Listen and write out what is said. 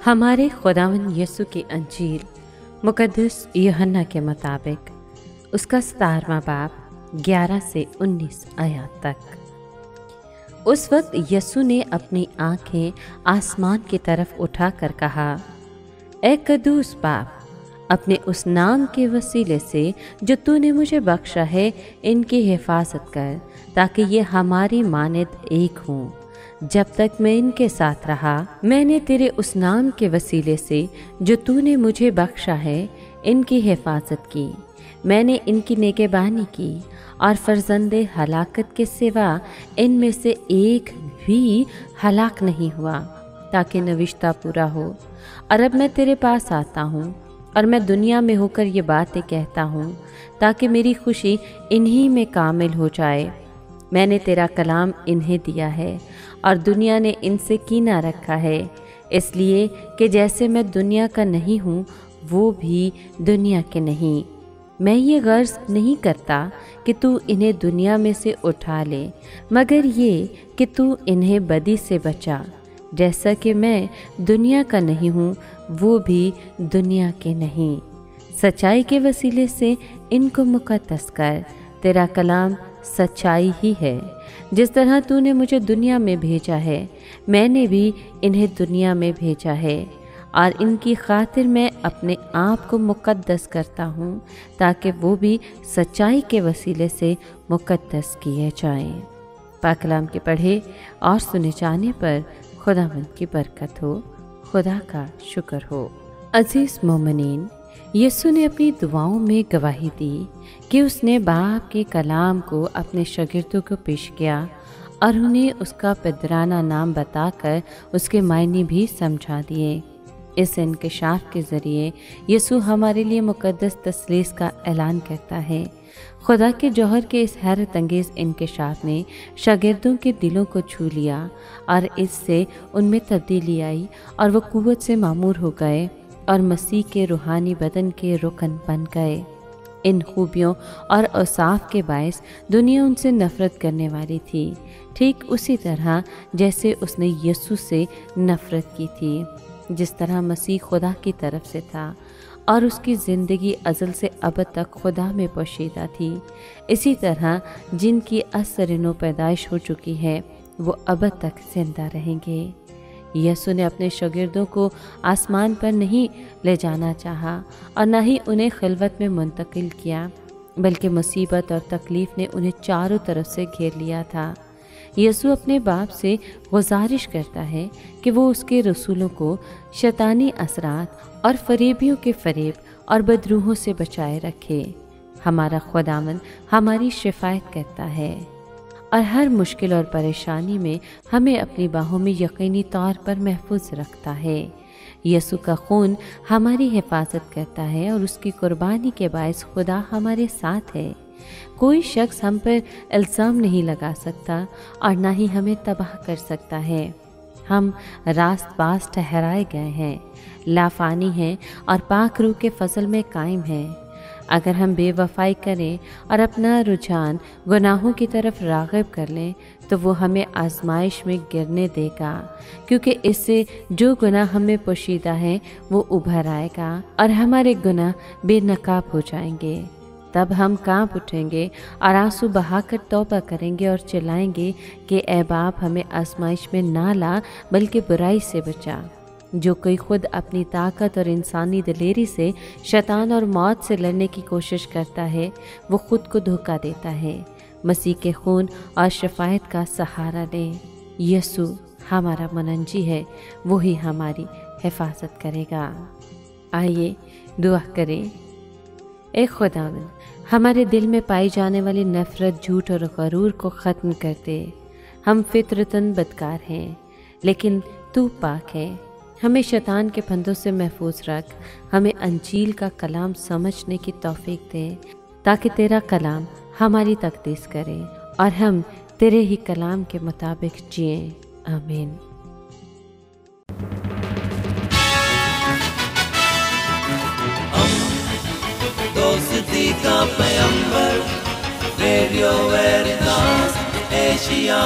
ہمارے خداوند یسوع کی انجیل مقدس یوحنا کے مطابق اس کا 17واں باب 11 سے 19 آیات تک۔ اس وقت یسوع نے اپنی آنکھیں آسمان کی طرف اٹھا کر کہا، اے قدوس باپ، اپنے اس نام کے وسیلے سے جو تو نے مجھے بخشا ہے ان کی حفاظت کر، تاکہ یہ ہماری مانند ایک ہوں۔ جب تک میں ان کے ساتھ رہا، میں نے تیرے اس نام کے وسیلے سے جو تو نے مجھے بخشا ہے ان کی حفاظت کی۔ میں نے ان کی نگہبانی کی اور فرزند ہلاکت کے سوا ان میں سے ایک بھی ہلاک نہیں ہوا، تاکہ نوشتہ پورا ہو۔ اور اب میں تیرے پاس آتا ہوں اور میں دنیا میں ہو کر یہ باتیں کہتا ہوں، تاکہ میری خوشی انہی میں کامل ہو جائے۔ میں نے تیرا کلام انہیں دیا ہے اور دنیا نے ان سے کینہ رکھا ہے، اس لیے کہ جیسے میں دنیا کا نہیں ہوں وہ بھی دنیا کے نہیں۔ میں یہ غرض نہیں کرتا کہ تو انہیں دنیا میں سے اٹھا لے، مگر یہ کہ تو انہیں بدی سے بچا۔ جیسا کہ میں دنیا کا نہیں ہوں وہ بھی دنیا کے نہیں۔ سچائی کے وسیلے سے ان کو مقدس کر، تیرا کلام سچائی ہی ہے۔ جس طرح تو نے مجھے دنیا میں بھیجا ہے، میں نے بھی انہیں دنیا میں بھیجا ہے، اور ان کی خاطر میں اپنے آپ کو مقدس کرتا ہوں، تاکہ وہ بھی سچائی کے وسیلے سے مقدس کیے جائیں۔ پاک کلام کے پڑھے اور سنے جانے پر خداوند کی برکت ہو، خدا کا شکر ہو۔ عزیز مومنین، یسوع نے اپنی دعاؤں میں گواہی دی کہ اس نے باپ کے کلام کو اپنے شاگردوں کو پیش کیا اور انہیں اس کا پدرانہ نام بتا کر اس کے معنی بھی سمجھا دیے۔ اس انکشاف کے ذریعے یسوع ہمارے لیے مقدس تثلیث کا اعلان کرتا ہے۔ خدا کے جوہر کے اس حیرت انگیز انکشاف نے شاگردوں کے دلوں کو چھو لیا اور اس سے ان میں تبدیلی آئی اور وہ قوت سے معمور ہو گئے اور مسیح کے روحانی بدن کے رکن بن گئے۔ ان خوبیوں اور اوصاف کے باعث دنیا ان سے نفرت کرنے والی تھی، ٹھیک اسی طرح جیسے اس نے یسوع سے نفرت کی تھی۔ جس طرح مسیح خدا کی طرف سے تھا اور اس کی زندگی ازل سے ابد تک خدا میں پوشیدہ تھی، اسی طرح جن کی از سر نو پیدائش ہو چکی ہے وہ ابد تک زندہ رہیں گے۔ یسوع نے اپنے شاگردوں کو آسمان پر نہیں لے جانا چاہا اور نہ ہی انہیں خلوت میں منتقل کیا، بلکہ مصیبت اور تکلیف نے انہیں چاروں طرف سے گھیر لیا تھا۔ یسوع اپنے باپ سے گزارش کرتا ہے کہ وہ اس کے رسولوں کو شیطانی اثرات اور فریبیوں کے فریب اور بدروحوں سے بچائے رکھے۔ ہمارا خداوند ہماری شفاعت کرتا ہے اور ہر مشکل اور پریشانی میں ہمیں اپنی باہوں میں یقینی طور پر محفوظ رکھتا ہے۔ یسوع کا خون ہماری حفاظت کرتا ہے اور اس کی قربانی کے باعث خدا ہمارے ساتھ ہے۔ کوئی شخص ہم پر الزام نہیں لگا سکتا اور نہ ہی ہمیں تباہ کر سکتا ہے۔ ہم راست باز ٹھہرائے گئے ہیں، لافانی ہیں اور پاک روح کے فضل میں قائم ہیں۔ اگر ہم بے وفائی کریں اور اپنا رجحان گناہوں کی طرف راغب کر لیں تو وہ ہمیں آزمائش میں گرنے دے گا، کیونکہ اس سے جو گناہ ہمیں پوشیدہ ہے وہ ابھر آئے گا اور ہمارے گناہ بے نقاب ہو جائیں گے۔ تب ہم کانپ اٹھیں گے اور آنسو بہا کر توبہ کریں گے اور چلائیں گے کہ اے باپ، ہمیں آزمائش میں نہ لا بلکہ برائی سے بچا۔ جو کوئی خود اپنی طاقت اور انسانی دلیری سے شیطان اور موت سے لڑنے کی کوشش کرتا ہے وہ خود کو دھوکہ دیتا ہے۔ مسیح کے خون اور شفاعت کا سہارا لیں۔ یسوع ہمارا منجی ہے، وہی ہماری حفاظت کرے گا۔ آئیے دعا کریں۔ اے خداوند، ہمارے دل میں پائی جانے والی نفرت، جھوٹ اور غرور کو ختم کر دے۔ ہم فطرتاً بدکار ہیں لیکن تو پاک ہے۔ ہمیں شیطان کے پھندوں سے محفوظ رکھ، ہمیں انجیل کا کلام سمجھنے کی توفیق دے تاکہ تیرا کلام ہماری تقدیس کرے اور ہم تیرے ہی کلام کے مطابق جئیں۔ آمین۔ دوستی کا پیمبر، ریڈیو ویریتاس ایشیا۔